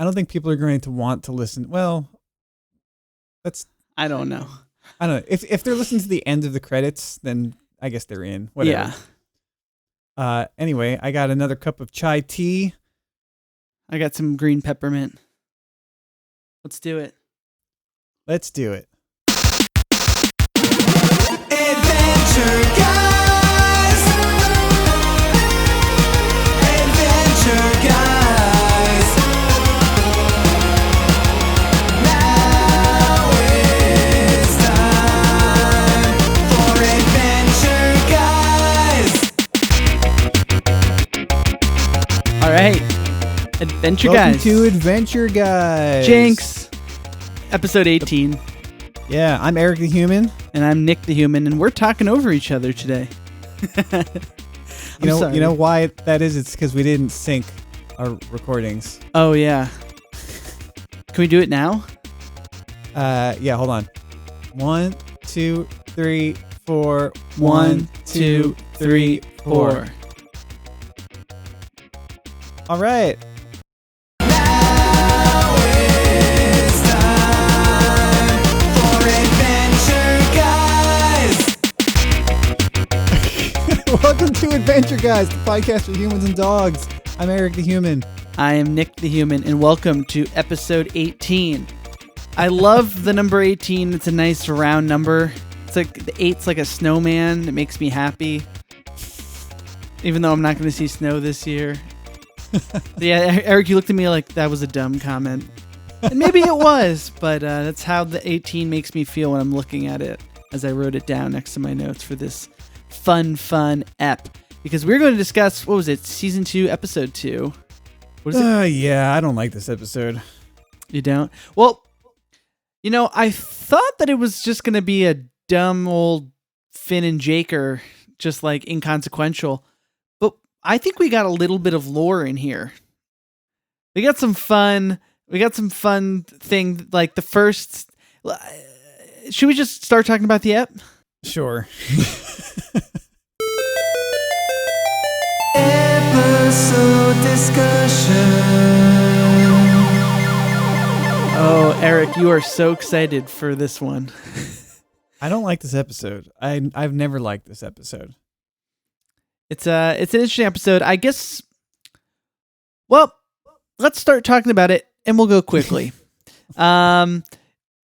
I don't think people are going to want to listen. Well, I don't know. I don't know. If they're listening to the end of the credits, then I guess they're in. Whatever. Yeah. Anyway, I got another cup of chai tea. I got some green peppermint. Let's do it. Let's do it. Adventure Guys. Adventure Guys. Now it's time for Adventure Guys. All right. Adventure Welcome Guys. to Adventure Guys. Jinx. Episode 18. Yeah, I'm Eric the Human. And I'm Nick the Human, and we're talking over each other today. You know why that is? It's because we didn't sync our recordings. Oh, yeah. Can we do it now? Yeah, hold on. 1, 2, 3, 4. 1, 2, 3, 4. All right. Now it's time for Adventure Guys. Welcome to Adventure Guys, the podcast for humans and dogs. I'm Eric the Human. I am Nick the Human, and welcome to episode 18. I love the number 18. It's a nice round number. It's like the 8's like a snowman. It makes me happy. Even though I'm not going to see snow this year. Yeah, Eric, you looked at me like that was a dumb comment. And maybe it was, but that's how the 18 makes me feel when I'm looking at it as I wrote it down next to my notes for this fun ep. Because we're going to discuss, what was it, Season 2, Episode 2. What is it? Yeah, I don't like this episode. You don't? Well, you know, I thought that it was just going to be a dumb old Finn and Jaker, just like inconsequential. But I think we got a little bit of lore in here. We got some fun thing, like the first... Should we just start talking about the ep? Sure. Episode discussion. Oh, Eric, you are so excited for this one. I don't like this episode. I've never liked this episode. It's an interesting episode. I guess, well, let's start talking about it, and we'll go quickly. Probably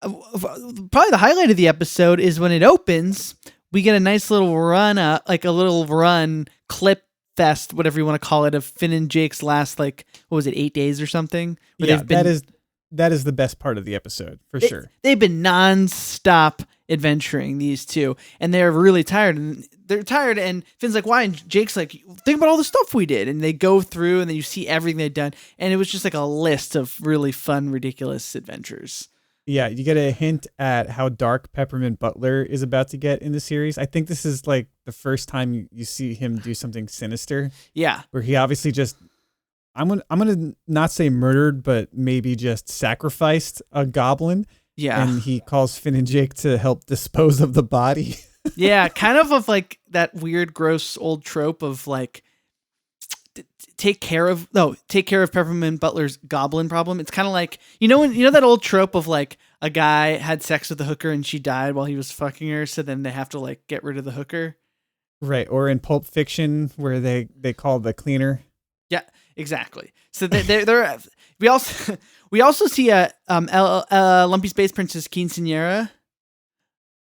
the highlight of the episode is when it opens, we get a nice little run clip fest, whatever you want to call it, of Finn and Jake's last, like, what was it, 8 days or something? Yeah, that is the best part of the episode, for sure. They've been non-stop adventuring, these two, and they're really tired, and Finn's like, why? And Jake's like, think about all the stuff we did, and they go through, and then you see everything they've done, and it was just like a list of really fun, ridiculous adventures. Yeah, you get a hint at how dark Peppermint Butler is about to get in the series. I think this is like the first time you see him do something sinister. Yeah. Where he obviously just, I'm gonna not say murdered, but maybe just sacrificed a goblin. Yeah. And he calls Finn and Jake to help dispose of the body. Yeah, kind of like that weird, gross old trope of like, take care of Peppermint Butler's goblin problem. It's kind of like, you know that old trope of like a guy had sex with a hooker and she died while he was fucking her, so then they have to like get rid of the hooker. Right, or in Pulp Fiction where they call the cleaner. Yeah, exactly. So they're we also see a Lumpy Space Princess Quinceanera,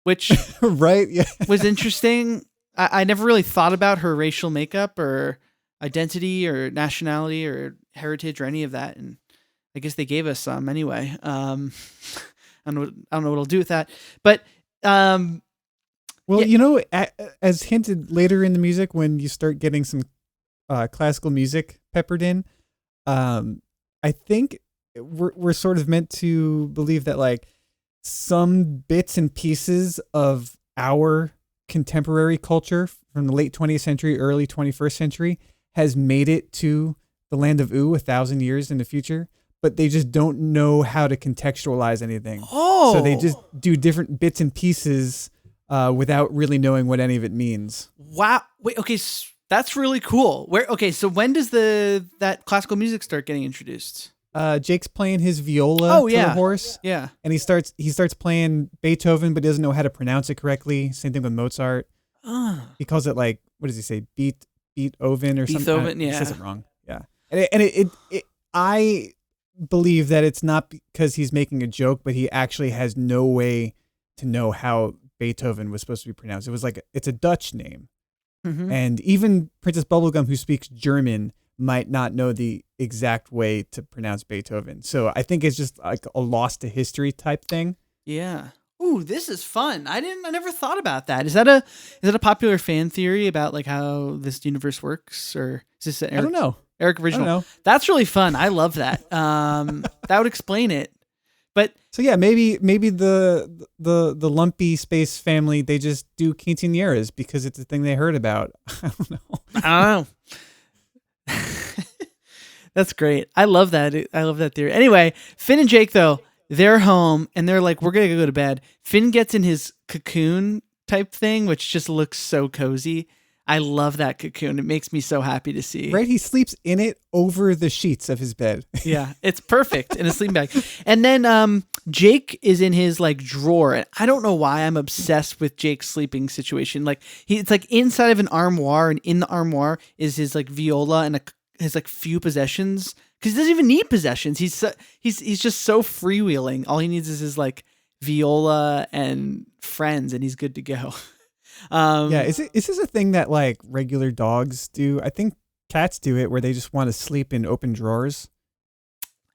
which right, yeah, was interesting. I never really thought about her racial makeup or identity or nationality or heritage or any of that, and I guess they gave us some anyway. I don't know what I'll do with that, but well, yeah. You know, as hinted later in the music, when you start getting some classical music peppered in, I think we're sort of meant to believe that like some bits and pieces of our contemporary culture from the late 20th century, early 21st century has made it to the land of Ooh 1,000 years in the future, but they just don't know how to contextualize anything. Oh, so they just do different bits and pieces without really knowing what any of it means. Wow. Wait, okay, that's really cool. So when does that classical music start getting introduced? Jake's playing his viola to the horse. Yeah. And he starts playing Beethoven, but doesn't know how to pronounce it correctly. Same thing with Mozart. He calls it like, what does he say? Beethoven or something. Beethoven, He yeah. says it wrong. Yeah. I believe that it's not because he's making a joke, but he actually has no way to know how Beethoven was supposed to be pronounced. It was like, it's a Dutch name. Mm-hmm. And even Princess Bubblegum, who speaks German, might not know the exact way to pronounce Beethoven. So I think it's just like a lost to history type thing. Yeah. Ooh, this is fun. I never thought about that. Is that a popular fan theory about like how this universe works, or is this an I don't know. Eric original? I don't know. That's really fun. I love that. That would explain it. But so yeah, maybe the lumpy space family, they just do quinceaneras because it's a thing they heard about. I don't know. I don't know. That's great. I love that. I love that theory. Anyway, Finn and Jake though, they're home and they're like, we're gonna go to bed. Finn gets in his cocoon type thing, which just looks so cozy. I love that cocoon. It makes me so happy to see. Right? He sleeps in it over the sheets of his bed. Yeah, it's perfect in a sleeping bag. And then Jake is in his like drawer. And I don't know why I'm obsessed with Jake's sleeping situation. Like it's like inside of an armoire, and in the armoire is his like viola and his like few possessions. Because he doesn't even need possessions. He's just so freewheeling. All he needs is his like viola and friends, and he's good to go. Yeah, is this a thing that like regular dogs do? I think cats do it where they just want to sleep in open drawers.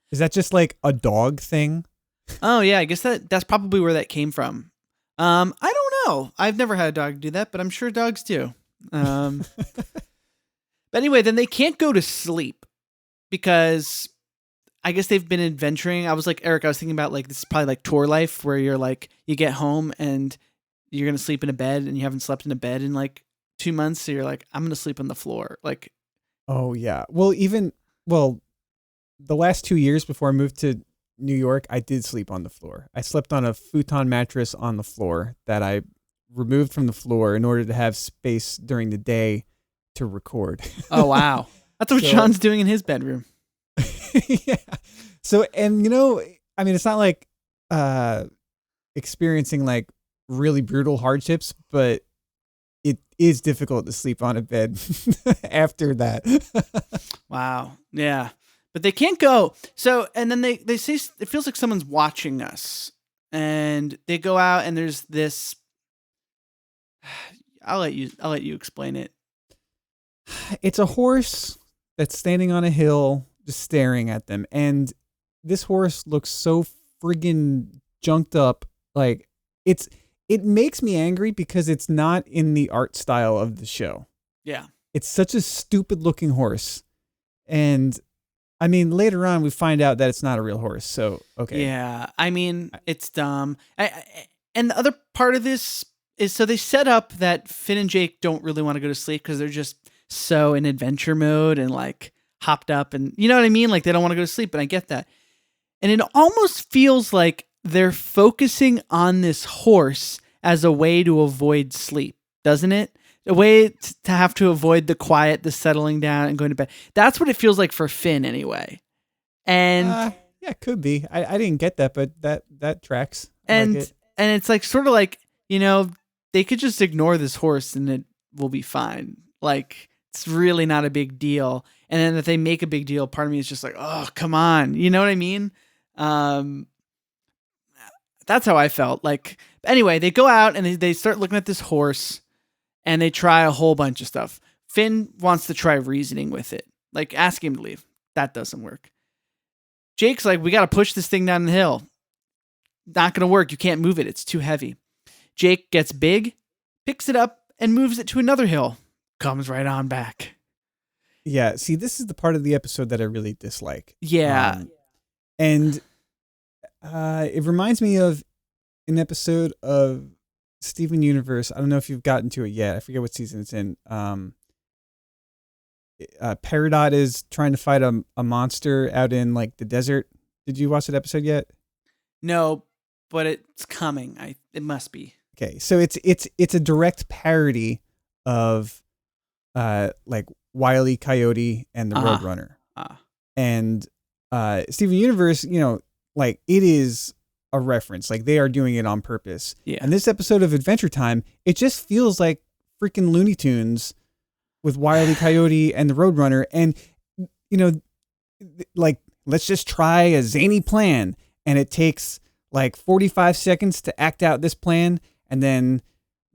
Is that just like a dog thing? Oh yeah, I guess that's probably where that came from. I don't know. I've never had a dog do that, but I'm sure dogs do. But anyway, then they can't go to sleep because I guess they've been adventuring. I was like, Eric, I was thinking about like, this is probably like tour life where you're like, you get home and you're going to sleep in a bed and you haven't slept in a bed in like 2 months. So you're like, I'm going to sleep on the floor. Like, oh yeah. Well, the last 2 years before I moved to New York, I did sleep on the floor. I slept on a futon mattress on the floor that I removed from the floor in order to have space during the day to record. oh, wow. That's what Sean's doing in his bedroom. Yeah. So, and I mean, it's not like experiencing like really brutal hardships, but it is difficult to sleep on a bed after that. Wow. Yeah. But they can't go. So, and then they say it feels like someone's watching us, and they go out and there's this, I'll let you explain it. It's a horse that's standing on a hill just staring at them. And this horse looks so friggin' junked up. Like it makes me angry because it's not in the art style of the show. Yeah. It's such a stupid looking horse. And I mean, later on we find out that it's not a real horse. So, okay. Yeah. I mean, it's dumb. And the other part of this is, so they set up that Finn and Jake don't really want to go to sleep because they're just so in adventure mode and like hopped up, and you know what I mean? Like they don't want to go to sleep, and I get that. And it almost feels like they're focusing on this horse as a way to avoid sleep, doesn't it? A way to have to avoid the quiet, the settling down and going to bed. That's what it feels like for Finn anyway. And yeah, it could be. I didn't get that, but that tracks. And like it. And it's like sort of like, they could just ignore this horse and it will be fine. Like it's really not a big deal. And then if they make a big deal, part of me is just like, oh, come on. You know what I mean? That's how I felt. Like, anyway, they go out and they start looking at this horse and they try a whole bunch of stuff. Finn wants to try reasoning with it. Like, ask him to leave. That doesn't work. Jake's like, we got to push this thing down the hill. Not going to work. You can't move it. It's too heavy. Jake gets big, picks it up, and moves it to another hill. Comes right on back. Yeah, see, this is the part of the episode that I really dislike. Yeah. And it reminds me of an episode of Steven Universe. I don't know if you've gotten to it yet. I forget what season it's in. Peridot is trying to fight a monster out in like the desert. Did you watch that episode yet? No, but it's coming. It must be. Okay, so it's a direct parody of like Wile E. Coyote and the Roadrunner. And Steven Universe, like it is a reference. Like they are doing it on purpose. Yeah. And this episode of Adventure Time, it just feels like freaking Looney Tunes with Wile E. Coyote and the Roadrunner. And, like, let's just try a zany plan. And it takes like 45 seconds to act out this plan. And then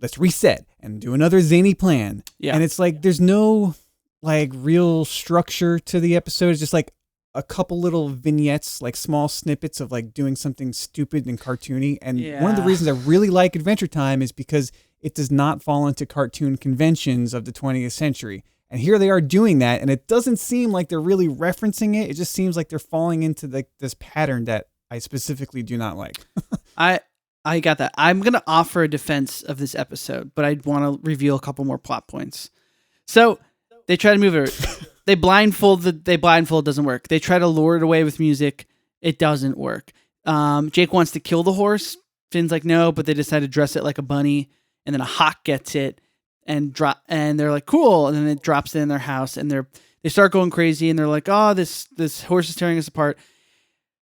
let's reset and do another zany plan. Yeah. And it's like, there's no like real structure to the episode. It's just like a couple little vignettes, like small snippets of like doing something stupid and cartoony. And one of the reasons I really like Adventure Time is because it does not fall into cartoon conventions of the 20th century. And here they are doing that. And it doesn't seem like they're really referencing it. It just seems like they're falling into this pattern that I specifically do not like. I got that. I'm going to offer a defense of this episode, but I want to reveal a couple more plot points. So they try to move it. They blindfold, doesn't work. They try to lure it away with music. It doesn't work. Jake wants to kill the horse. Finn's like, no, but they decide to dress it like a bunny. And then a hawk gets it and they're like, cool. And then it drops it in their house and they start going crazy and they're like, oh, this horse is tearing us apart.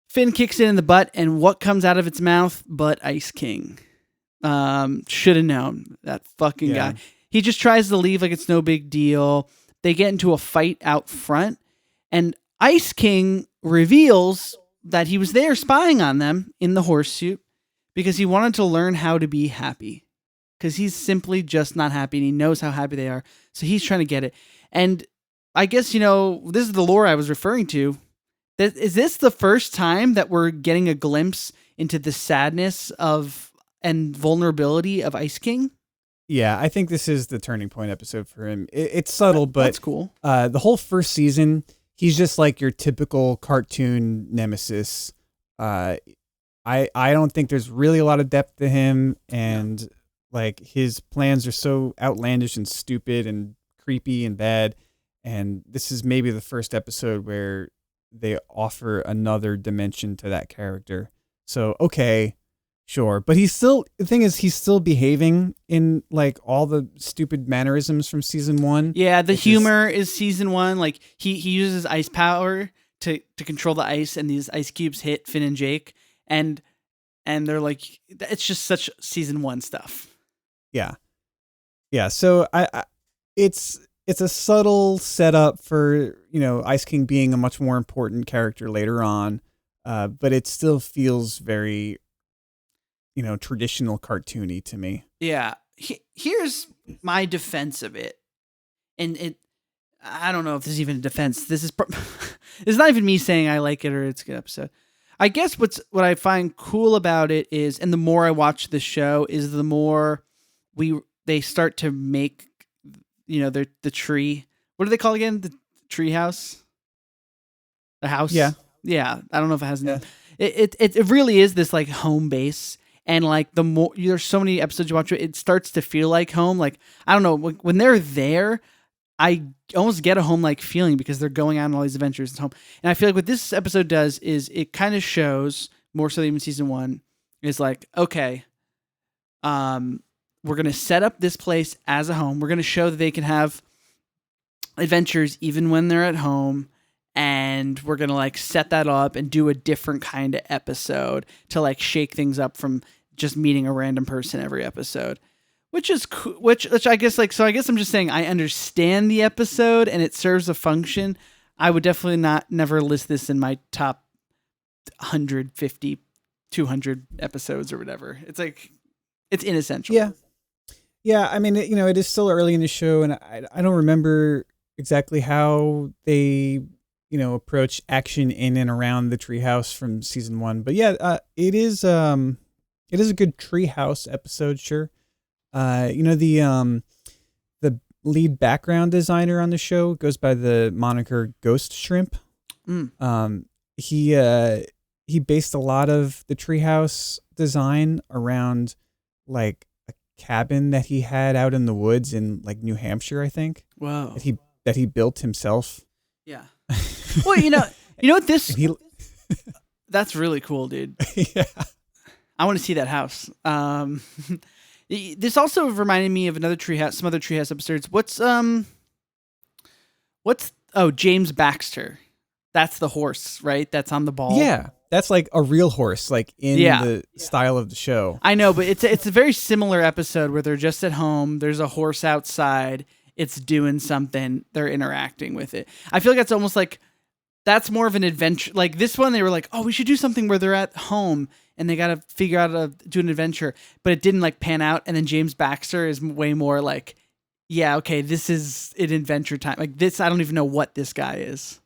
Finn kicks it in the butt, and what comes out of its mouth but Ice King? Should have known, that fucking guy. He just tries to leave like it's no big deal. They get into a fight out front, and Ice King reveals that he was there spying on them in the horse suit because he wanted to learn how to be happy. Because he's simply just not happy, and he knows how happy they are, so he's trying to get it. And I guess, this is the lore I was referring to. Is this the first time that we're getting a glimpse into the sadness and vulnerability of Ice King? Yeah, I think this is the turning point episode for him. It's subtle, but that's cool. The whole first season, he's just like your typical cartoon nemesis. I don't think there's really a lot of depth to him, and like his plans are so outlandish and stupid and creepy and bad. And this is maybe the first episode where they offer another dimension to that character. So, okay, sure. But the thing is, he's still behaving in like all the stupid mannerisms from season 1. Yeah, the humor is season 1. Like he uses ice power to control the ice, and these ice cubes hit Finn and Jake. And they're like, it's just such season 1 stuff. Yeah. Yeah. So it's a subtle setup for, Ice King being a much more important character later on. But it still feels very, traditional cartoony to me. Yeah. Here's my defense of it. And I don't know if this is even a defense. This is it's not even me saying I like it or it's a good episode. I guess what I find cool about it is, and the more I watch the show, is the more they start to make, the tree. What do they call it again? The tree house? The house? Yeah. Yeah. I don't know if it has a name. It really is this like home base. And like the more there's so many episodes you watch, it starts to feel like home. Like, I don't know, when they're there, I almost get a home-like feeling because they're going out on all these adventures at home. And I feel like what this episode does is it kind of shows, more so than even season 1, is like, okay, we're going to set up this place as a home. We're going to show that they can have adventures even when they're at home. And we're going to like set that up and do a different kind of episode to like shake things up from just meeting a random person every episode. Which is cool, which I guess I guess I'm just saying I understand the episode and it serves a function. I would definitely never list this in my top 150, 200 episodes or whatever. It's like, it's inessential. Yeah. Yeah. I mean, it is still early in the show and I don't remember exactly how they, approach action in and around the treehouse from season 1. But yeah, it is a good treehouse episode. Sure. The lead background designer on the show goes by the moniker Ghost Shrimp. He based a lot of the treehouse design around like a cabin that he had out in the woods in like New Hampshire, I think. Wow. That he built himself. Yeah. Well, you know what this that's really cool, dude. Yeah. I want to see that house. This also reminded me of some other treehouse episodes. What's James Baxter? That's the horse, right? That's on the ball. Yeah, that's like a real horse, like in the style of the show. I know, but it's a very similar episode where they're just at home. There's a horse outside. It's doing something. They're interacting with it. I feel like it's almost like that's more of an adventure. Like this one, they were like, oh, we should do something where they're at home and they got to figure out how to do an adventure, but it didn't like pan out. And then James Baxter is way more like, yeah, okay, this is an adventure time. Like this, I don't even know what this guy is.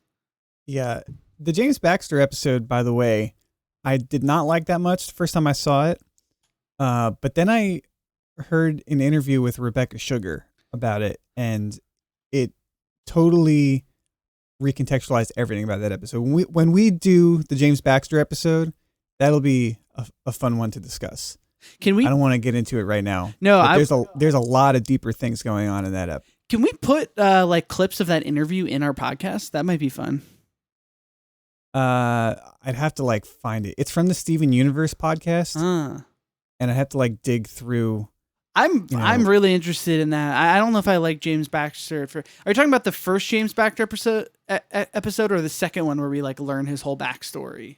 Yeah. The James Baxter episode, by the way, I did not like that much the first time I saw it. But then I heard an interview with Rebecca Sugar about it, and it totally recontextualized everything about that episode. When we do the James Baxter episode, that'll be a fun one to discuss. Can we? I don't want to get into it right now. No, there's a lot of deeper things going on in that episode. Can we put like clips of that interview in our podcast? That might be fun. I'd have to like find it. It's from the Steven Universe podcast, and I have to like dig through. I'm really interested in that. I don't know if I like James Baxter. Are you talking about the first James Baxter episode or the second one where we like learn his whole backstory?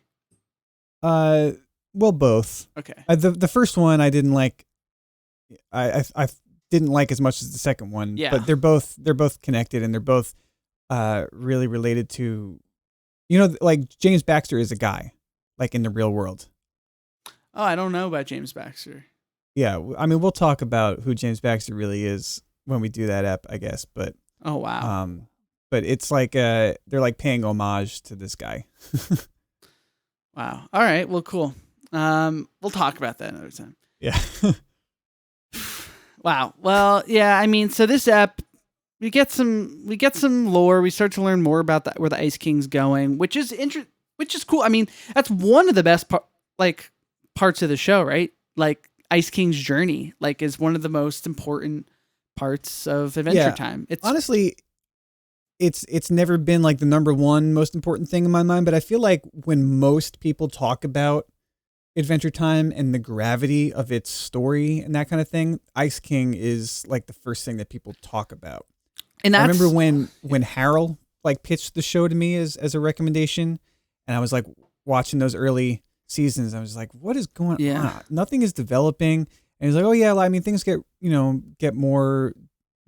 Well, both. Okay. The first one I didn't like. I didn't like as much as the second one. Yeah. But they're both connected, and they're both really related to. Like James Baxter is a guy, like in the real world. Oh, I don't know about James Baxter. Yeah, I mean, we'll talk about who James Baxter really is when we do that ep, I guess. But oh wow. But it's like they're like paying homage to this guy. Wow. All right. Well, cool. We'll talk about that another time. Yeah. Wow. Well, yeah. I mean, so this ep. We get some lore. We start to learn more about where the Ice King's going, which is cool. I mean, that's one of the best parts of the show, right? Like Ice King's journey, like is one of the most important parts of Adventure Time. It's honestly, it's never been like the number one most important thing in my mind, but I feel like when most people talk about Adventure Time and the gravity of its story and that kind of thing, Ice King is like the first thing that people talk about. And I remember when Harold like pitched the show to me as a recommendation, and I was like watching those early seasons. I was like, what is going on? Nothing is developing. And he's like, oh yeah, well, I mean, things get more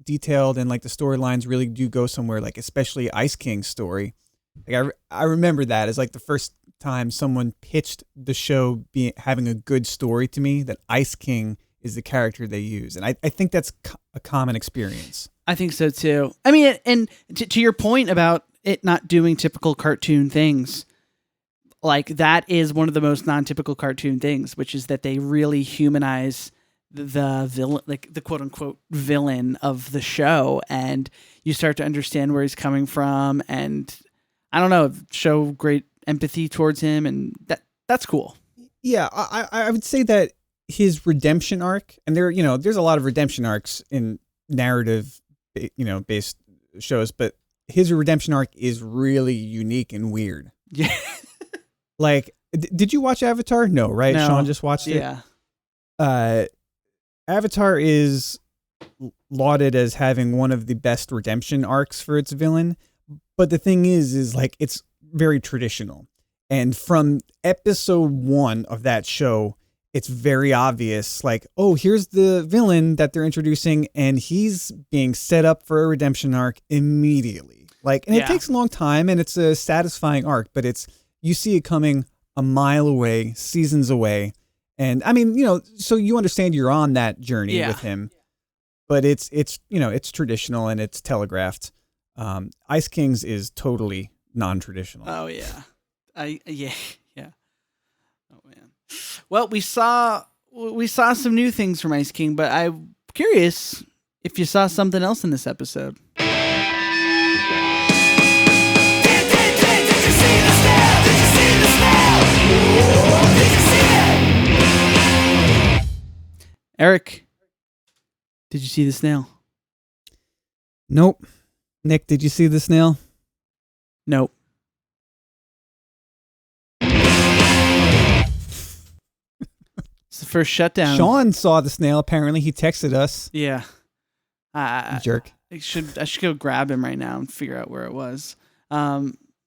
detailed, and like the storylines really do go somewhere, like especially Ice King's story. Like I remember that as like the first time someone pitched the show having a good story to me, that Ice King is the character they use. And I think that's a common experience. I think so too. I mean, and to your point about it not doing typical cartoon things, like that is one of the most non-typical cartoon things, which is that they really humanize the villain, like the quote unquote villain of the show. And you start to understand where he's coming from. And I don't know, show great empathy towards him. And that's cool. Yeah. I would say that his redemption arc, and there's a lot of redemption arcs in narrative, based shows, but his redemption arc is really unique and weird. Yeah. Like, did you watch Avatar? No, right? No. Sean just watched it. Yeah. Avatar is lauded as having one of the best redemption arcs for its villain, but the thing is like it's very traditional. And from episode 1 of that show, it's very obvious, like, oh, here's the villain that they're introducing, and he's being set up for a redemption arc immediately. Like, and it takes a long time, and it's a satisfying arc, but you see it coming a mile away, seasons away. And I mean, so you understand you're on that journey with him, but it's traditional and it's telegraphed. Ice King's is totally non-traditional. Oh yeah. Yeah. Oh man. Well, we saw some new things from Ice King, but I'm curious if you saw something else in this episode. Did you see the snail? Did you see the snail? Did you see it? Eric, did you see the snail? Nope. Nick, did you see the snail? Nope. It's the first shutdown. Sean saw the snail. Apparently, he texted us. Yeah. Jerk. I should go grab him right now and figure out where it was.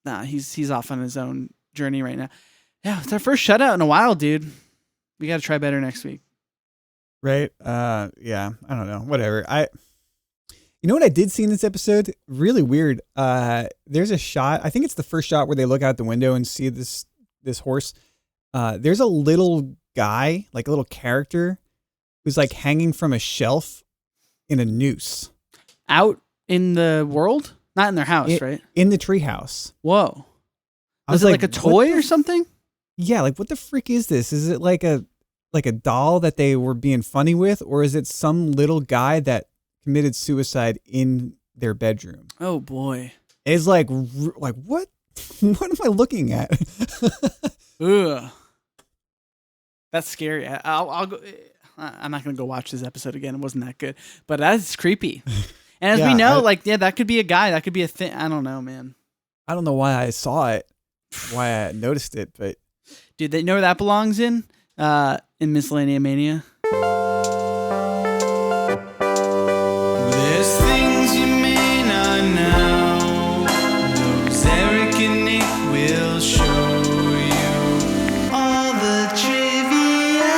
Nah, he's off on his own journey right now. Yeah, it's our first shutout in a while, dude. We got to try better next week. Right? Yeah. I don't know. Whatever. You know what I did see in this episode? Really weird. There's a shot. I think it's the first shot where they look out the window and see this horse. There's a little guy, like a little character, who's like hanging from a shelf in a noose. Out in the world? Not in their house, right? In the treehouse. Whoa. I Was was it like a toy or something? Yeah, like what the freak is this? Is it like a doll that they were being funny with, or is it some little guy that committed suicide in their bedroom? Oh boy. It's like what? What am I looking at? Ugh. That's scary. I'll go. I'm not gonna go watch this episode again. It wasn't that good, but that's creepy. And as we know, that could be a guy. That could be a thing. I don't know, man. I don't know why I saw it, why I noticed it, but dude, they know where that belongs in Miscellanea Mania. There's things you may not know. Those Eric and Nick will show you all the trivia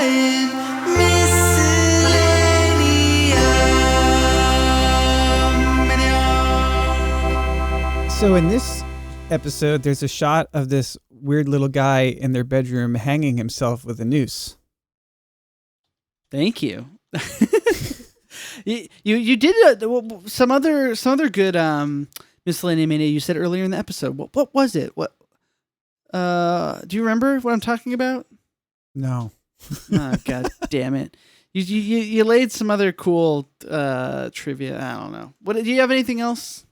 in Miscellanea. So in this episode, there's a shot of this weird little guy in their bedroom hanging himself with a noose. Thank you. you did some other good Miscellanea Mania you said earlier in the episode. What was it? What do you remember what I'm talking about? No. Oh, God damn it. You laid some other cool trivia. I don't know. What do you have anything else?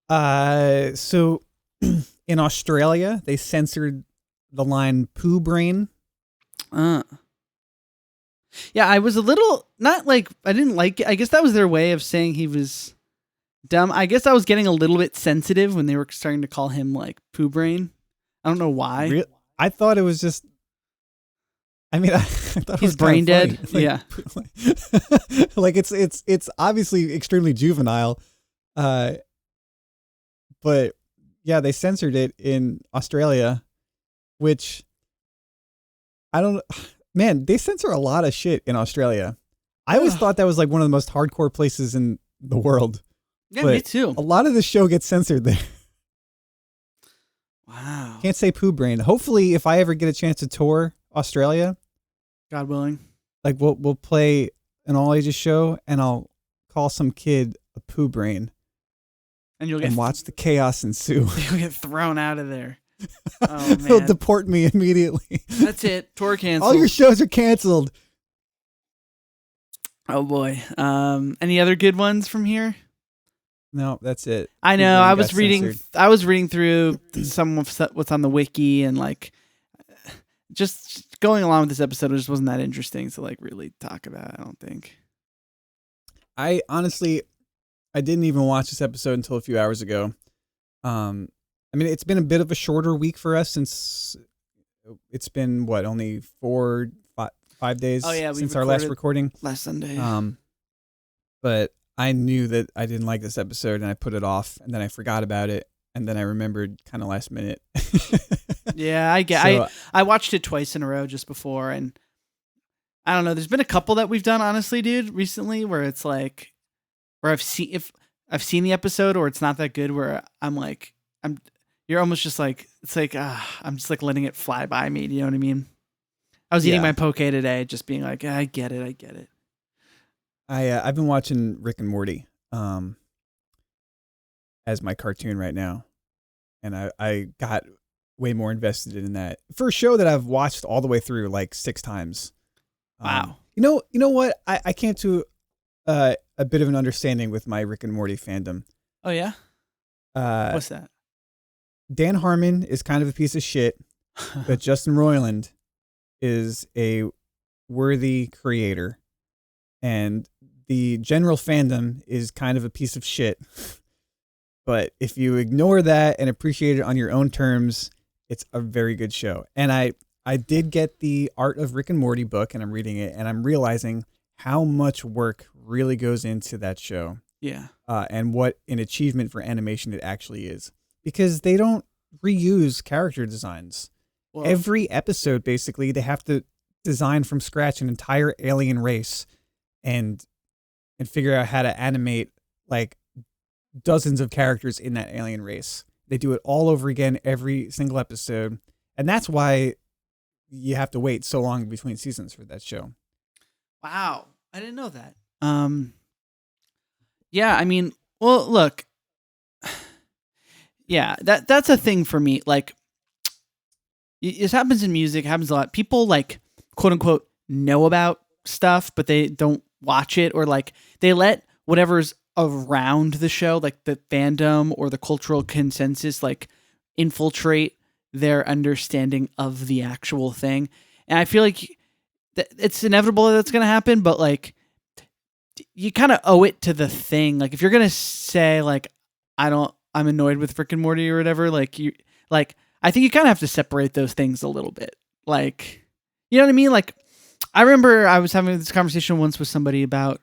So in Australia, they censored the line poo brain. Yeah, I was a little, not like, I didn't like it. I guess that was their way of saying he was dumb. I guess I was getting a little bit sensitive when they were starting to call him like poo brain. I don't know why. I thought it was just, I mean, I thought he's it was brain dead. Like, yeah. Like it's obviously extremely juvenile. But yeah, they censored it in Australia, which I don't, man, they censor a lot of shit in Australia. I always thought that was like one of the most hardcore places in the world. Yeah, but me too. A lot of the show gets censored there. Wow. Can't say poo brain. Hopefully, if I ever get a chance to tour Australia, God willing, like we'll play an all ages show, and I'll call some kid a poo brain, and you'll get watch the chaos ensue. You'll get thrown out of there. Oh man, they'll deport me immediately. That's it. Tour canceled. All your shows are canceled. Oh boy. Any other good ones from here? No, that's it. I know. I was reading through some of what's on the wiki, and like just going along with this episode just wasn't that interesting to like really talk about. I don't think. I honestly, I didn't even watch this episode until a few hours ago. I mean, it's been a bit of a shorter week for us since it's been only 5 days since our last recording last Sunday. But I knew that I didn't like this episode, and I put it off, and then I forgot about it, and then I remembered kind of last minute. Yeah, I watched it twice in a row just before, and I don't know. There's been a couple that we've done, honestly, dude, recently, where it's like, where I've seen the episode, or it's not that good, where you're almost just like, it's like, I'm just like letting it fly by me. Do you know what I mean? I was eating my poke today, just being like, I get it. I've been watching Rick and Morty as my cartoon right now, and I got way more invested in that for a show that I've watched all the way through like 6 times. Wow. You know what? I came to a bit of an understanding with my Rick and Morty fandom. Oh yeah. What's that? Dan Harmon is kind of a piece of shit, but Justin Roiland is a worthy creator, and the general fandom is kind of a piece of shit. But if you ignore that and appreciate it on your own terms, it's a very good show. And I did get the Art of Rick and Morty book, and I'm reading it, and I'm realizing how much work really goes into that show. Yeah. And what an achievement for animation it actually is. because they don't reuse character designs. Well, Every episode, basically, they have to design from scratch an entire alien race and figure out how to animate like dozens of characters in that alien race. They do it all over again every single episode. And that's why you have to wait so long between seasons for that show. wow. I didn't know that. Yeah, I mean, well, look. Yeah, that's a thing for me. Like, it happens in music, it happens a lot. People like quote unquote know about stuff, but they don't watch it, or like they let whatever's around the show, like the fandom or the cultural consensus, like infiltrate their understanding of the actual thing. And I feel like it's inevitable that that's going to happen, but like you kind of owe it to the thing. Like if you're going to say like, I'm annoyed with Rick and Morty or whatever, like I think you kind of have to separate those things a little bit. Like, you know what I mean? Like I remember I was having this conversation once with somebody about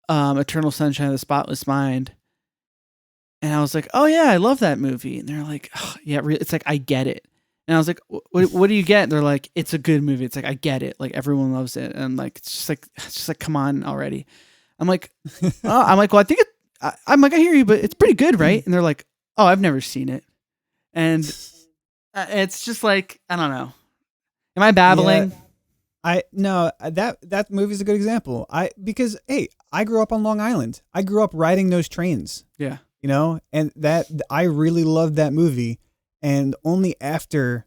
Eternal Sunshine of the Spotless Mind. And I was like, oh yeah, I love that movie. And they're like, oh, yeah, it's like, I get it. And I was like, what do you get? And they're like, it's a good movie. It's like, I get it. Like everyone loves it. And I'm like, it's just like, come on already. I'm like, well, I think I'm like, I hear you, but it's pretty good, right? And they're like, oh, I've never seen it. And it's just like, I don't know. Am I babbling? Yeah. No, that movie's a good example. Because hey, I grew up on Long Island. I grew up riding those trains. Yeah. You know, and that I really loved that movie, and only after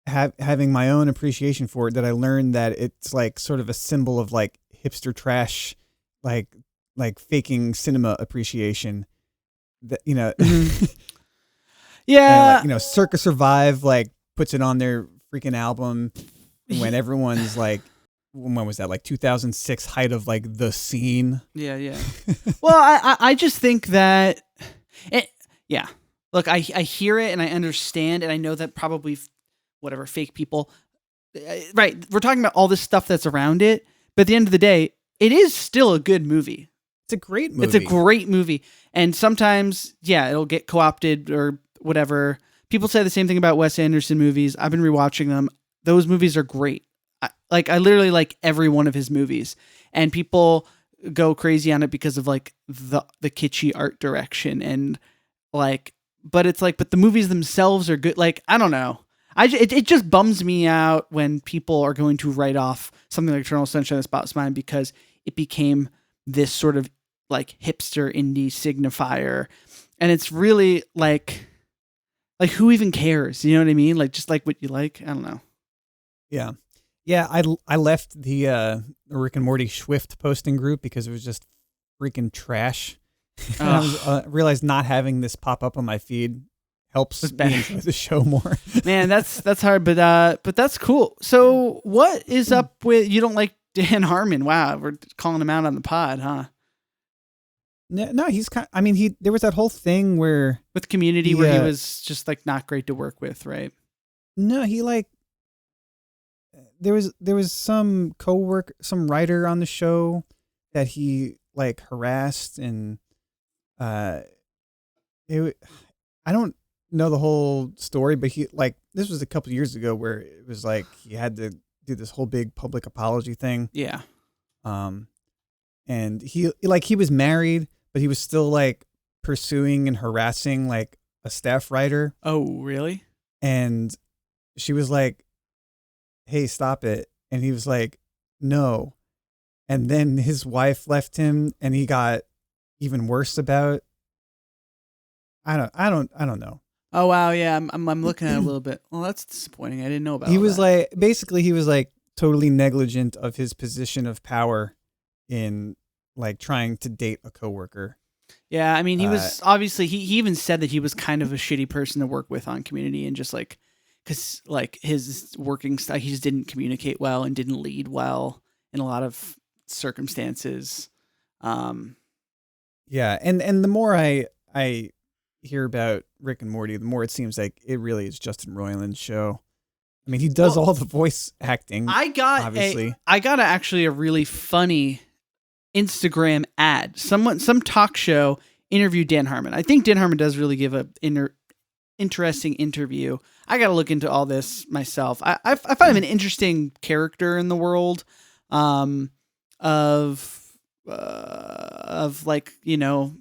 having my own appreciation for it that I learned that it's like sort of a symbol of like hipster trash, like faking cinema appreciation. That Yeah. And, like, Circa Survive like puts it on their freaking album when everyone's like, when was that, like 2006 height of like The Scene? Yeah. Well, I just think that yeah. Look, I hear it and I understand, and I know that probably whatever fake people, right? We're talking about all this stuff that's around it, but at the end of the day, it is still a good movie. It's a great movie. It's a great movie, and sometimes, yeah, it'll get co-opted or whatever. People say the same thing about Wes Anderson movies. I've been rewatching them. Those movies are great. I literally like every one of his movies, and people go crazy on it because of like the kitschy art direction and like, but it's like, but the movies themselves are good. Like, I don't know. It just bums me out when people are going to write off something like Eternal Sunshine of the Spotless Mind because it became this sort of like hipster indie signifier. And it's really like who even cares? You know what I mean? Like, just like what you like. I don't know. Yeah. Yeah, I left the Rick and Morty Swift posting group because it was just freaking trash. And I realized not having this pop up on my feed helps me enjoy the show more. Man, that's hard, but that's cool. So what is up with, you don't like Dan Harmon? Wow, we're calling him out on the pod, huh? No, he's kind. I mean, there was that whole thing where with Community where he was just like not great to work with, right? No, he like. There was some some writer on the show that he like harassed, and I don't know the whole story, but he like, this was a couple of years ago where it was like he had to do this whole big public apology thing. Yeah. And he was married, but he was still like pursuing and harassing like a staff writer. Oh, really? And she was like, hey, stop it. And he was like, no. And then his wife left him, and he got even worse about. I don't know. Oh wow, yeah, I'm looking at it a little bit. Well, that's disappointing. I didn't know about. He was like, basically, he was like totally negligent of his position of power in like trying to date a coworker. Yeah, I mean, he was obviously he even said that he was kind of a shitty person to work with on Community, and just like, because like his working style, he just didn't communicate well and didn't lead well in a lot of circumstances. Yeah, and the more I hear about Rick and Morty, the more it seems like it really is Justin Roiland's show. I mean, he does all the voice acting. I got actually a really funny Instagram ad. Some talk show interviewed Dan Harmon. I think Dan Harmon does really give interesting interview. I got to look into all this myself. I find him an interesting character in the world of like, you know,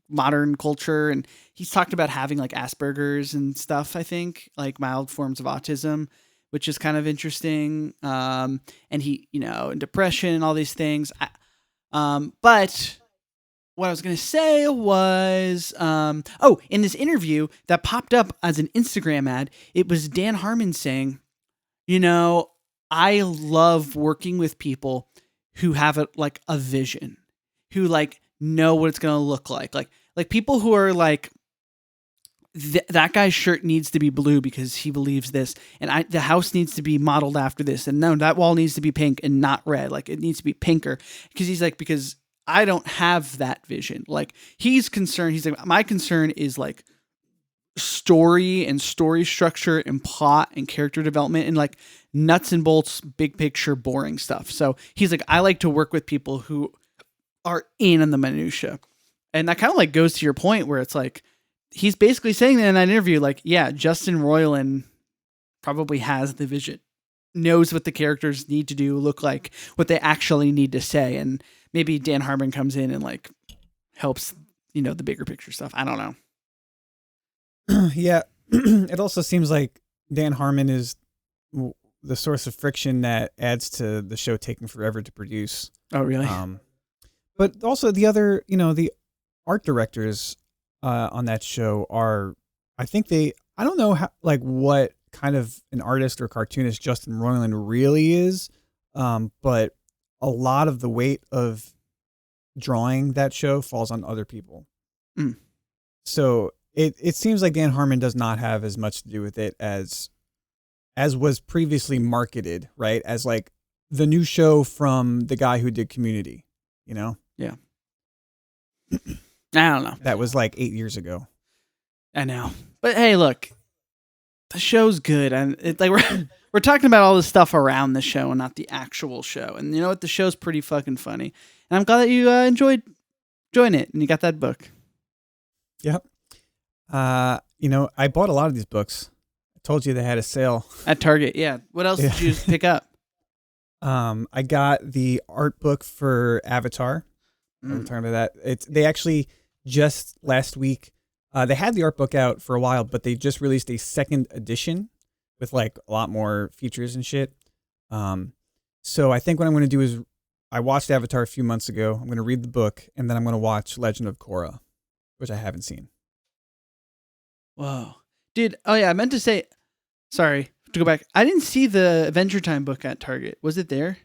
modern culture. And he's talked about having like Asperger's and stuff, I think, like mild forms of autism, which is kind of interesting. And he, you know, and depression and all these things. But what I was going to say was, in this interview that popped up as an Instagram ad, it was Dan Harmon saying, you know, I love working with people who have a vision, who like know what it's going to look like people who are like, that guy's shirt needs to be blue because he believes this, and the house needs to be modeled after this, and no, that wall needs to be pink and not red. Like it needs to be pinker because he's like, because I don't have that vision. Like he's concerned. He's like, my concern is like story and story structure and plot and character development and like nuts and bolts, big picture, boring stuff. So he's like, I like to work with people who are in on the minutia. And that kind of like goes to your point where it's like, he's basically saying that in that interview, like, yeah, Justin Roiland probably has the vision, knows what the characters need to do, look like, what they actually need to say. And maybe Dan Harmon comes in and like helps, you know, the bigger picture stuff. I don't know. Yeah. It also seems like Dan Harmon is the source of friction that adds to the show taking forever to produce. Oh, really? But also the other, you know, the art directors on that show are, I think I don't know how, like what kind of an artist or cartoonist Justin Roiland really is. But a lot of the weight of drawing that show falls on other people. Mm. So it seems like Dan Harmon does not have as much to do with it as was previously marketed, right? As like the new show from the guy who did Community, you know? Yeah. I don't know. That was like 8 years ago. I know. But hey, look, the show's good. And it's like we're talking about all this stuff around the show and not the actual show. And you know what? The show's pretty fucking funny. And I'm glad that you enjoyed it and you got that book. Yep. You know, I bought a lot of these books. I told you they had a sale at Target. Yeah. What else did you pick up? I got the art book for Avatar. We're talking about that. They actually just last week, they had the art book out for a while, but they just released a second edition with like a lot more features and shit. So I think what I'm going to do is, I watched Avatar a few months ago. I'm going to read the book, and then I'm going to watch Legend of Korra, which I haven't seen. Whoa. Dude, oh yeah, I meant to say, sorry, to go back. I didn't see the Adventure Time book at Target. Was it there?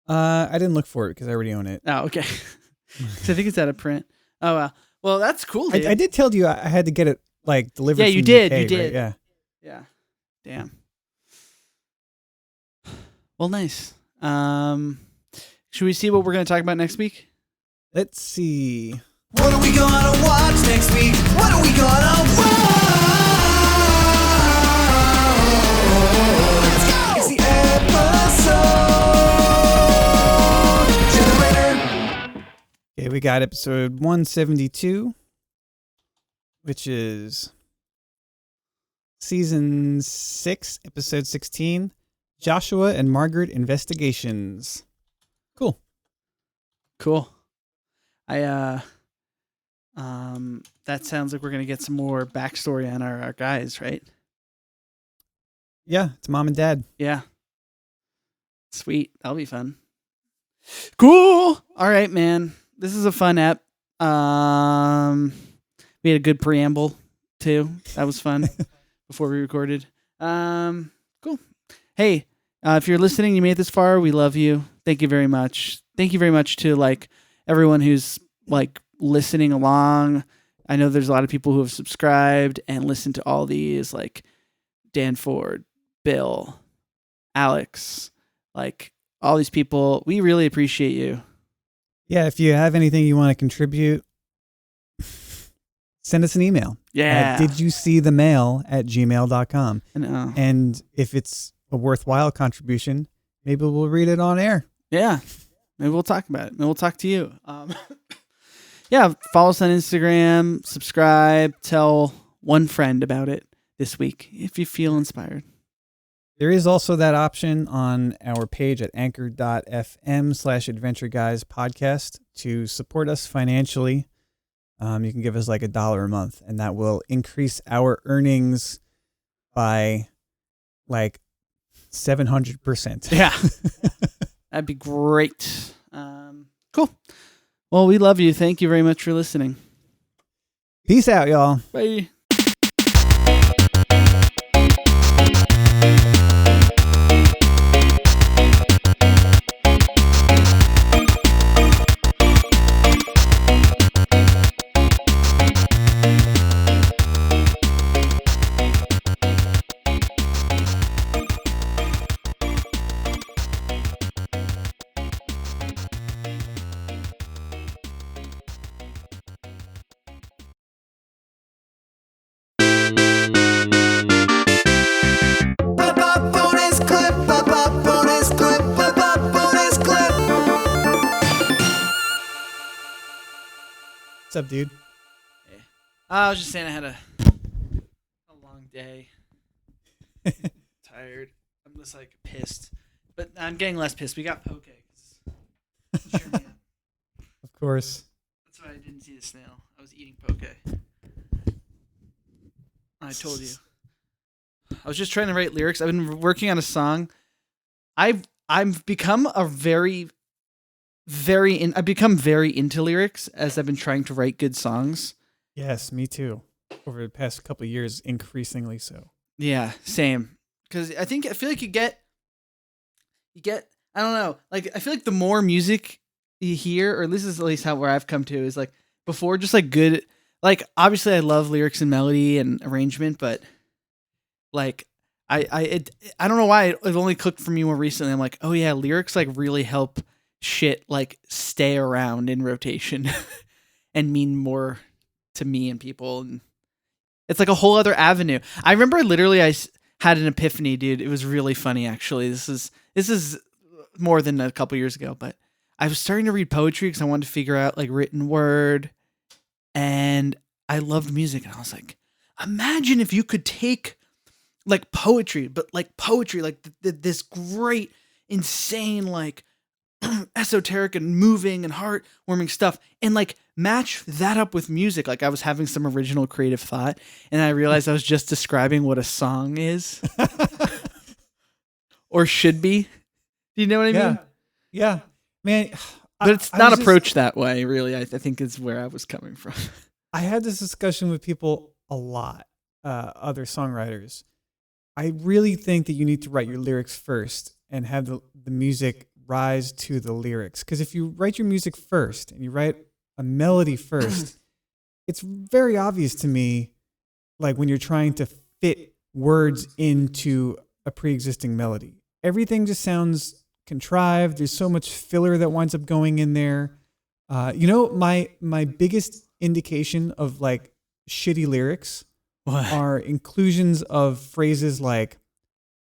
I didn't look for it because I already own it. Oh, okay. So I think it's out of print. Oh, wow. Well, that's cool, dude. I did tell you I had to get it like delivered. Yeah, from you did. UK, You did. Right? Yeah. Yeah. Damn. Well, nice. Should we see what we're going to talk about next week? Let's see. What are we gonna watch next week? What are we gonna watch? Let's go! It's the episode generator. Okay, we got episode 172, which is season 6, episode 16, Joshua and Margaret Investigations. Cool. That sounds like we're going to get some more backstory on our guys, right? Yeah, it's mom and dad. Yeah. Sweet. That'll be fun. Cool. All right, man. This is a fun app. We had a good preamble too. That was fun before we recorded. Cool. Hey, if you're listening, you made it this far, we love you. Thank you very much. Thank you very much to like everyone who's like listening along. I know there's a lot of people who have subscribed and listened to all these, like Dan Ford, Bill, Alex, like all these people. We really appreciate you. Yeah, if you have anything you want to contribute, send us an email. Yeah. At didyousseethemail@gmail.com. And if it's a worthwhile contribution, maybe we'll read it on air. Yeah. Maybe we'll talk about it. Maybe we'll talk to you. yeah, follow us on Instagram, subscribe, tell one friend about it this week if you feel inspired. There is also that option on our page at anchor.fm/Adventure Guys podcast to support us financially. You can give us like $1 a month, and that will increase our earnings by like 700%. Yeah. That'd be great. Cool. Well, we love you. Thank you very much for listening. Peace out, y'all. Bye. Bonus clip, bonus clip, bonus clip. What's up, dude? I was just saying I had a long day. Tired. I'm just like pissed. But I'm getting less pissed. We got poke. Cheer me up. Of course. That's why I didn't see the snail. I was eating poke. I told you. I was just trying to write lyrics. I've been working on a song. I've become I've become very into lyrics as I've been trying to write good songs. Yes, me too. Over the past couple of years, increasingly so. Yeah, same. Because I feel like you get, I don't know, like I feel like the more music you hear, or this is at least where I've come to, is like before just like good, like obviously I love lyrics and melody and arrangement, but like I don't know why it only clicked for me more recently. I'm like, oh yeah, lyrics like really help shit like stay around in rotation and mean more to me and people, and it's like a whole other avenue. I remember literally I had an epiphany, dude. It was really funny actually. This is more than a couple years ago, but I was starting to read poetry because I wanted to figure out like written word, and I loved music, and I was like, imagine if you could take like poetry, but like poetry, like this great, insane, like esoteric and moving and heartwarming stuff, and like match that up with music. Like I was having some original creative thought, and I realized I was just describing what a song is or should be. Do you know what I mean? Yeah, man. But it's not approached that way, really. I think is where I was coming from. I had this discussion with people a lot, other songwriters. I really think that you need to write your lyrics first and have the music rise to the lyrics. Because if you write your music first and you write a melody first, it's very obvious to me, like when you're trying to fit words into a pre-existing melody. Everything just sounds contrived. There's so much filler that winds up going in there. My biggest indication of like shitty lyrics are inclusions of phrases like,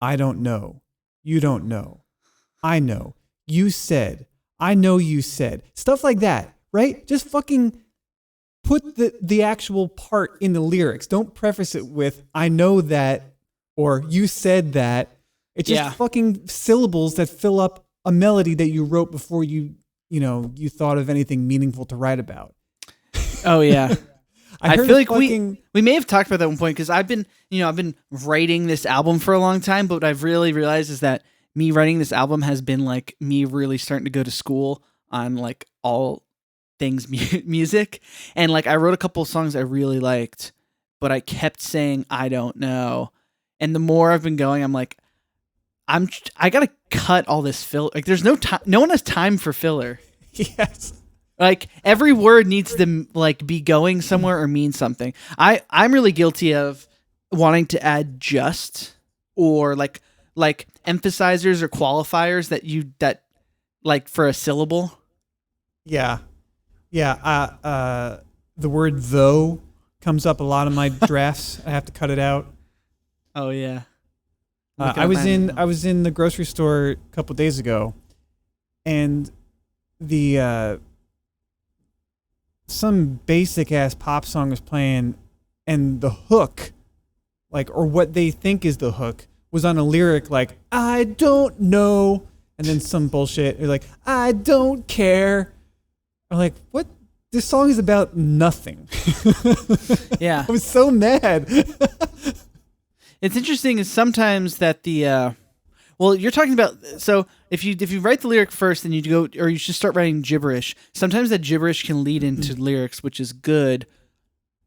I don't know, you don't know, I know, you said, I know you said, stuff like that, right? Just fucking put the actual part in the lyrics. Don't preface it with, I know that, or you said that. It's just fucking syllables that fill up a melody that you wrote before you thought of anything meaningful to write about. Oh yeah. I feel like we may have talked about that at one point, because I've been writing this album for a long time, but what I've really realized is that me writing this album has been like me really starting to go to school on like all things music, and like I wrote a couple of songs I really liked, but I kept saying I don't know, and the more I've been going, I'm like, I gotta cut all this filler. Like there's no time. No one has time for filler. Yes. Like every word needs to like be going somewhere or mean something. I'm really guilty of wanting to add just or like emphasizers or qualifiers that like for a syllable. Yeah. The word though comes up a lot in my drafts. I have to cut it out. Oh yeah. I was in the grocery store a couple days ago, and the some basic ass pop song was playing, and the hook, like, or what they think is the hook, was on a lyric like, I don't know, and then some bullshit, or like, I don't care. I'm like, what? This song is about nothing. Yeah. I was so mad. It's interesting is sometimes that the well, you're talking about, so if you write the lyric first, then you go, or you should start writing gibberish. Sometimes that gibberish can lead into lyrics, which is good.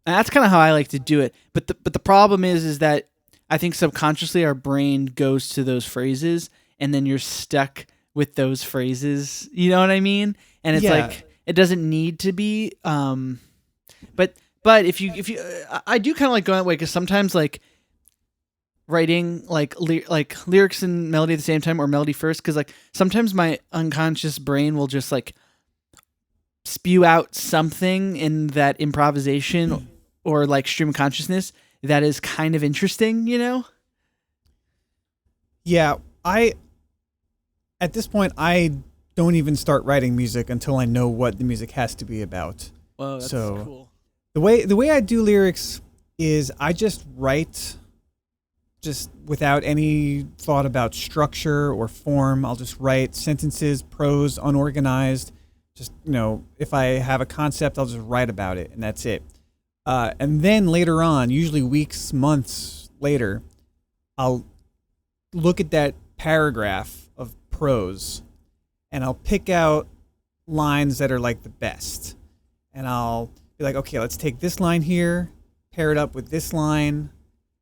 And that's kind of how I like to do it. But the problem is that I think subconsciously our brain goes to those phrases, and then you're stuck with those phrases. You know what I mean? And it's like, it doesn't need to be. But if you I do kind of like going that way, because sometimes like writing like lyrics and melody at the same time, or melody first, because like sometimes my unconscious brain will just like spew out something in that improvisation or like stream of consciousness that is kind of interesting, you know? Yeah, at this point I don't even start writing music until I know what the music has to be about. Whoa, that's so cool. The way I do lyrics is I just write just without any thought about structure or form. I'll just write sentences, prose, unorganized. Just, if I have a concept, I'll just write about it, and that's it. And then later on, usually weeks, months later, I'll look at that paragraph of prose, and I'll pick out lines that are like the best. And I'll be like, okay, let's take this line here, pair it up with this line,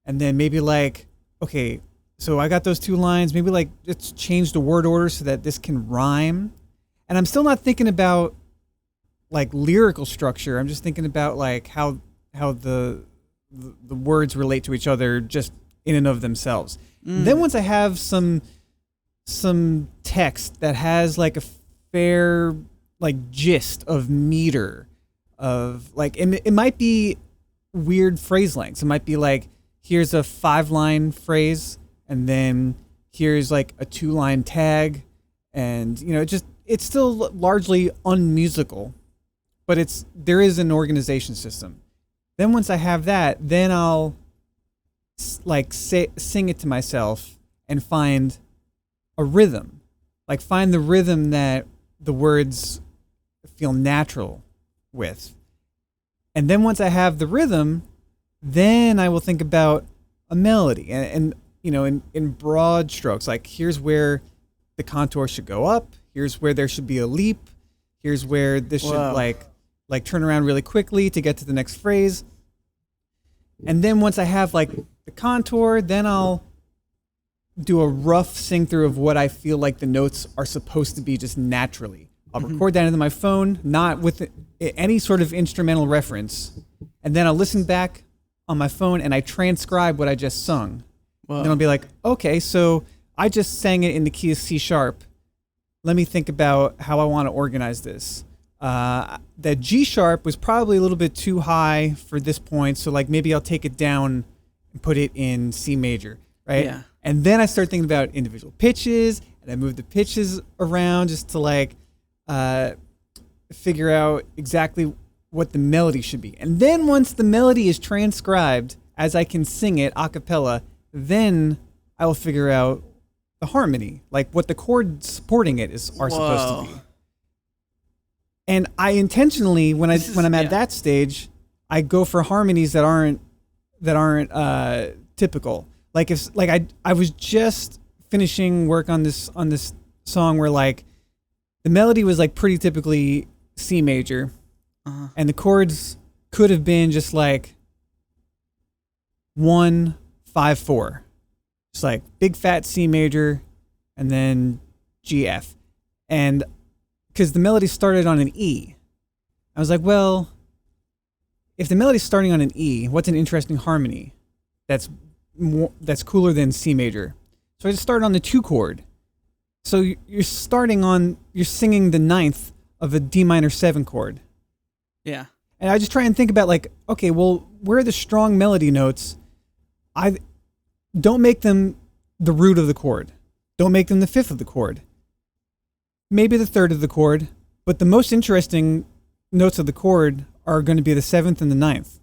and then maybe like, okay, so I got those two lines, maybe like let's change the word order so that this can rhyme. And I'm still not thinking about like lyrical structure. I'm just thinking about like how the words relate to each other just in and of themselves. Then once I have some text that has like a fair like gist of meter of like, it might be weird phrase lengths. It might be like, here's a 5-line phrase, and then here's like a 2-line tag, and it's still largely unmusical, but there is an organization system. Then once I have that, then I'll like sing it to myself and find a rhythm, like find the rhythm that the words feel natural with. And then once I have the rhythm, then I will think about a melody and in broad strokes, like here's where the contour should go up, here's where there should be a leap, here's where this should like turn around really quickly to get to the next phrase. And then once I have like the contour, then I'll do a rough sing through of what I feel like the notes are supposed to be just naturally. I'll record that into my phone, not with any sort of instrumental reference. And then I'll listen back on my phone and I transcribe what I just sung. Whoa. Then I'll be like, okay, so I just sang it in the key of C sharp. Let me think about how I want to organize this. That G sharp was probably a little bit too high for this point, so like maybe I'll take it down and put it in C major, right? Yeah. And then I start thinking about individual pitches, and I move the pitches around just to like figure out exactly what the melody should be. And then once the melody is transcribed as I can sing it a cappella, then I will figure out the harmony, like what the chords supporting it are supposed to be. And I intentionally, when I'm at that stage, I go for harmonies that aren't typical. Like if I was just finishing work on this song where like the melody was like pretty typically C major, and the chords could have been just like 1, 5, 4, just like big fat C major, and then G F, and because the melody started on an E, I was like, well, if the melody's starting on an E, what's an interesting harmony that's cooler than C major? So I just started on the 2 chord. So you're singing the 9th of a D minor 7 chord. Yeah. And I just try and think about like, okay, well, where are the strong melody notes? I don't make them the root of the chord. Don't make them the 5th of the chord. Maybe the 3rd of the chord, but the most interesting notes of the chord are going to be the 7th and the 9th.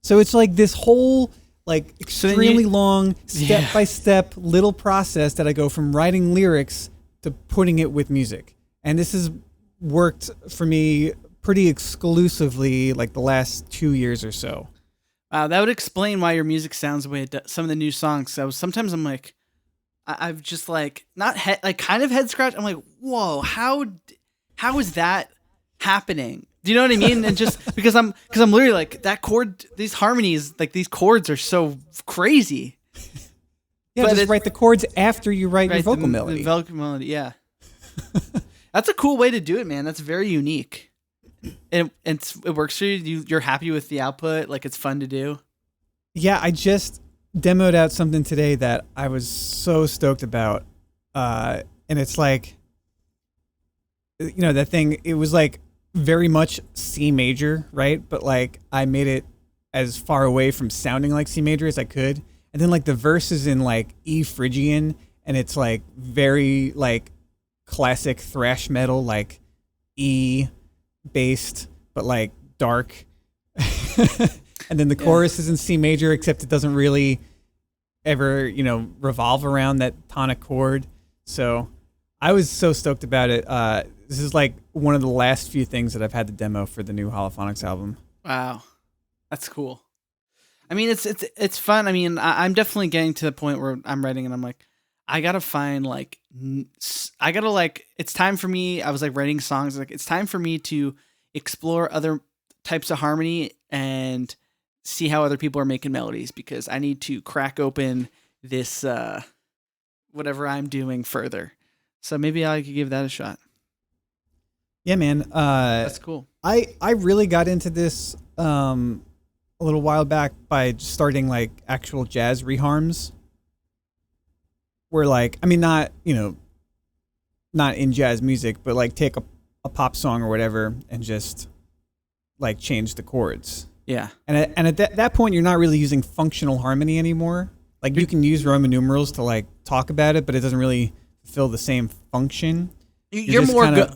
So it's like this whole like extremely long step-by-step little process that I go from writing lyrics to putting it with music. And this has worked for me pretty exclusively like the last 2 years or so. Wow, that would explain why your music sounds the way it does. Some of the new songs. Sometimes I'm like, I've just like kind of head scratch. I'm like, whoa, how is that happening? Do you know what I mean? And just because I'm literally like that chord, these harmonies, like these chords are so crazy. Yeah, but just write the chords after you write your vocal melody. The vocal melody, yeah. That's a cool way to do it, man. That's very unique. And it works for you. You're happy with the output. Like it's fun to do. Yeah, I just demoed out something today that I was so stoked about. And it's like, that thing, it was like very much C major, right? But like I made it as far away from sounding like C major as I could. And then like the verse is in like E Phrygian, and it's like very like classic thrash metal, like E based, but like dark. And then the chorus is in C major, except it doesn't really ever, revolve around that tonic chord. So I was so stoked about it. This is like one of the last few things that I've had to demo for the new Holophonics album. Wow. That's cool. I mean, it's fun. I mean, I'm definitely getting to the point where I'm writing and I'm like, I gotta find it's time for me. I was like writing songs. Like it's time for me to explore other types of harmony and see how other people are making melodies, because I need to crack open this, whatever I'm doing further. So maybe I could give that a shot. Yeah, man. That's cool. I really got into this, a little while back by starting like actual jazz reharms. Where like, I mean, not in jazz music, but like take a pop song or whatever and just like change the chords. Yeah. And at that point, you're not really using functional harmony anymore. Like you can use Roman numerals to like talk about it, but it doesn't really fulfill the same function. You're more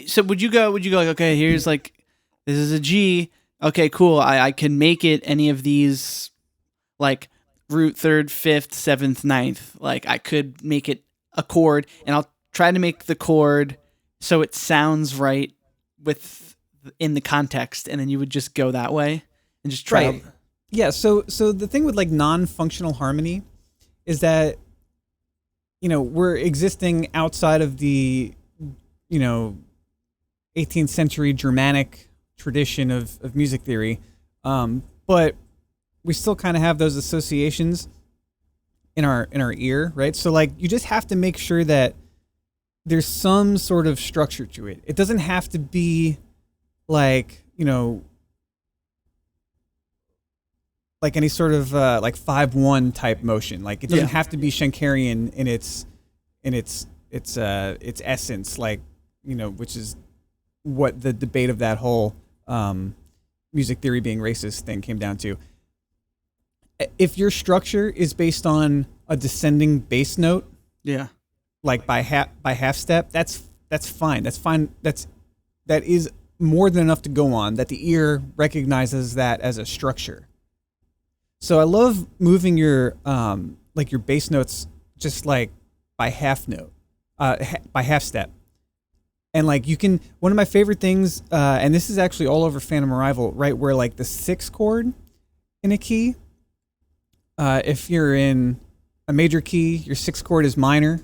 so would you go like, okay, here's like, this is a G. Okay, cool. I can make it any of these like root 3rd, 5th, 7th, 9th. Like I could make it a chord, and I'll try to make the chord so it sounds right in the context, and then you would just go that way and just try. Right. Yeah. So the thing with like non-functional harmony is that we're existing outside of the 18th century Germanic tradition of music theory, but we still kind of have those associations in our ear, right? So like you just have to make sure that there's some sort of structure to it. It doesn't have to be like, like any sort of like 5/1 type motion. Like it doesn't have to be Schenkerian in its essence, like, which is what the debate of that whole music theory being racist thing came down to. If your structure is based on a descending bass note, like by half step, that's fine. That's fine. That is more than enough to go on, that the ear recognizes that as a structure. So I love moving your like your bass notes just like by half note, by half step. And like you can, one of my favorite things, and this is actually all over Phantom Arrival, right, where like the 6th chord in a key, if you're in a major key, your 6th chord is minor.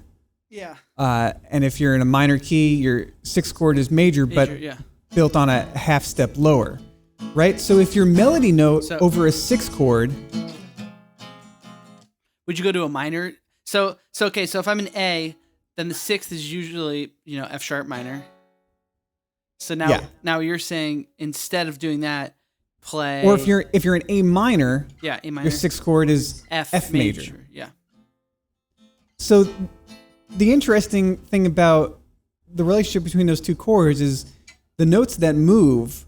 Yeah. And if you're in a minor key, your 6th chord is major, but built on a half step lower, right? So if your melody note over a 6th chord, would you go to a minor? So okay, so if I'm an A, then the 6th is usually, F sharp minor. So now you're saying instead of doing that, play. Or if you're an A minor, A minor, your 6th chord is F major. Yeah. So the interesting thing about the relationship between those two chords is the notes that move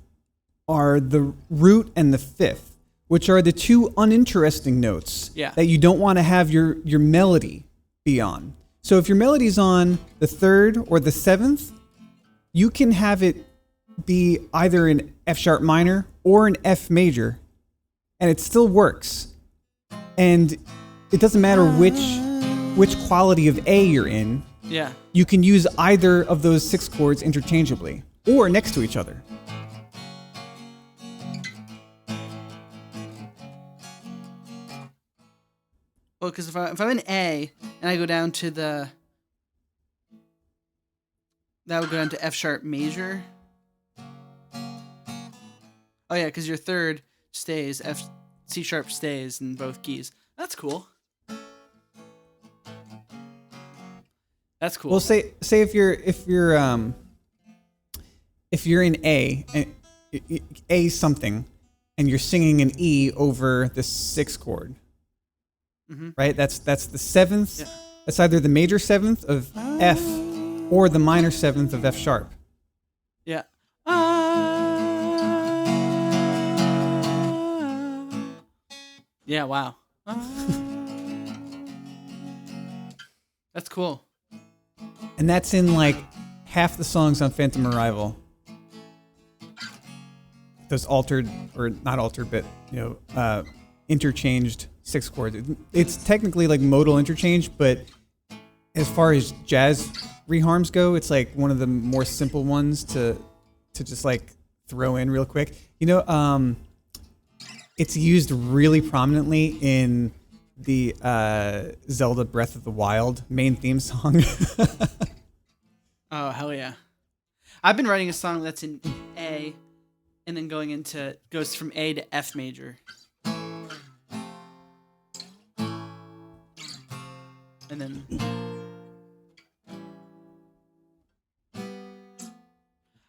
are the root and the 5th, which are the two uninteresting notes that you don't want to have your melody be on. So if your melody's on the 3rd or the 7th, you can have it be either an F sharp minor or an F major, and it still works. And it doesn't matter which quality of A you're in. Yeah. You can use either of those 6 chords interchangeably or next to each other. Well, because if I'm in A and I go down to that would go down to F sharp major. Oh yeah, because your third stays, C sharp stays in both keys. That's cool. That's cool. Well, say if you're in A and A something, and you're singing an E over the 6th chord, right? That's the 7th. Yeah. That's either the major 7th of F or the minor 7th of F sharp. Yeah. Yeah. Wow. That's cool. And that's in like half the songs on Phantom Arrival. Those altered, or not altered, but interchanged 6 chords. It's technically like modal interchange, but as far as jazz reharms go, it's like one of the more simple ones to just like throw in real quick. It's used really prominently in the Zelda Breath of the Wild main theme song. Oh, hell yeah. I've been writing a song that's in A and then goes from A to F major. And then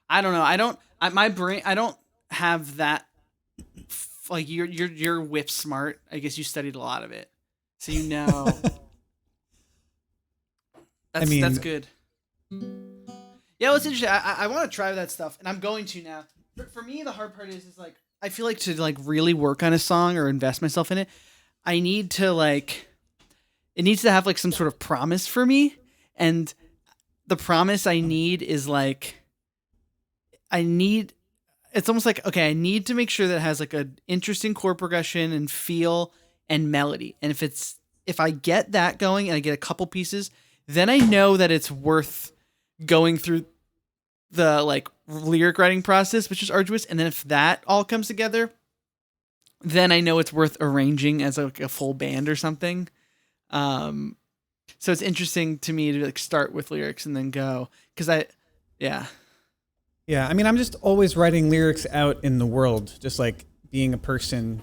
I don't know. I don't have that like you're whip smart. I guess you studied a lot of it. So you know. That's good. Yeah, well, it's interesting. I want to try that stuff, and I'm going to now. For me, the hard part is like I feel like to like really work on a song or invest myself in it, I need to like it needs to have like some sort of promise for me, and the promise I need is like it's almost like, okay, I need to make sure that it has like an interesting chord progression and feel and melody, and if I get that going and I get a couple pieces, then I know that it's worth going through the like lyric writing process, which is arduous. And then if that all comes together, then I know it's worth arranging as a full band or something. So it's interesting to me to like start with lyrics and then go, because yeah. I mean, I'm just always writing lyrics out in the world, just like being a person,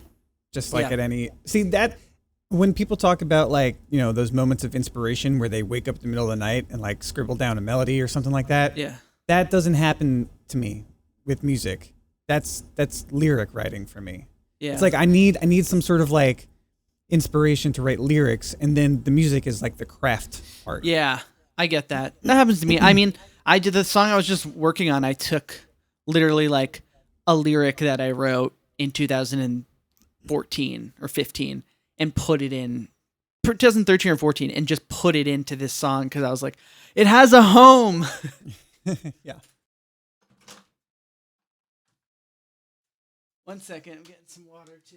just like at any, see that when people talk about like, those moments of inspiration where they wake up in the middle of the night and like scribble down a melody or something like that. Yeah. That doesn't happen to me with music. That's lyric writing for me. Yeah. It's like I need some sort of like inspiration to write lyrics, and then the music is like the craft part. Yeah, I get that. That happens to me. I mean, I did the song I was just working on. I took literally like a lyric that I wrote in 2014 or 15 and put it in 2013 or 14 and just put it into this song because I was like, it has a home. Yeah. One second, I'm getting some water too.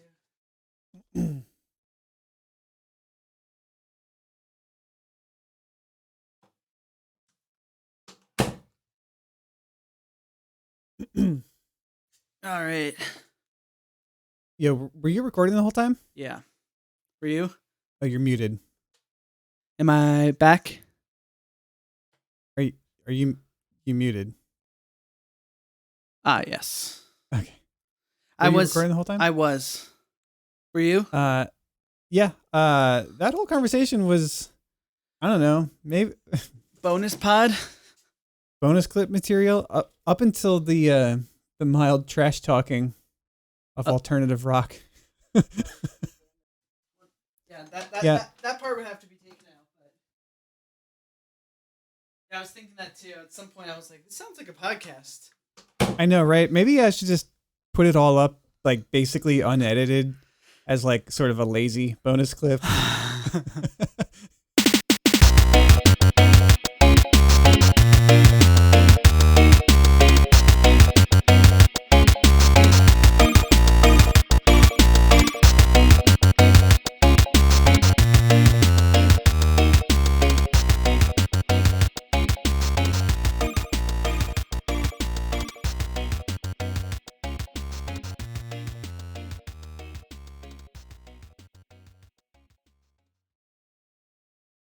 All right. Yo, were you recording the whole time? Yeah. Were you? Oh, you're muted. Am I back? Are you muted? Ah, yes. Okay. I was recording the whole time? I was. Were you? Yeah. That whole conversation was, I don't know, maybe Bonus pod? bonus clip material up until the mild trash talking of alternative rock. Yeah, that part would have to be taken out. But yeah, I was thinking that too. At some point, I was like, "This sounds like a podcast." I know, right? Maybe I should just put it all up, like basically unedited, as like sort of a lazy bonus clip.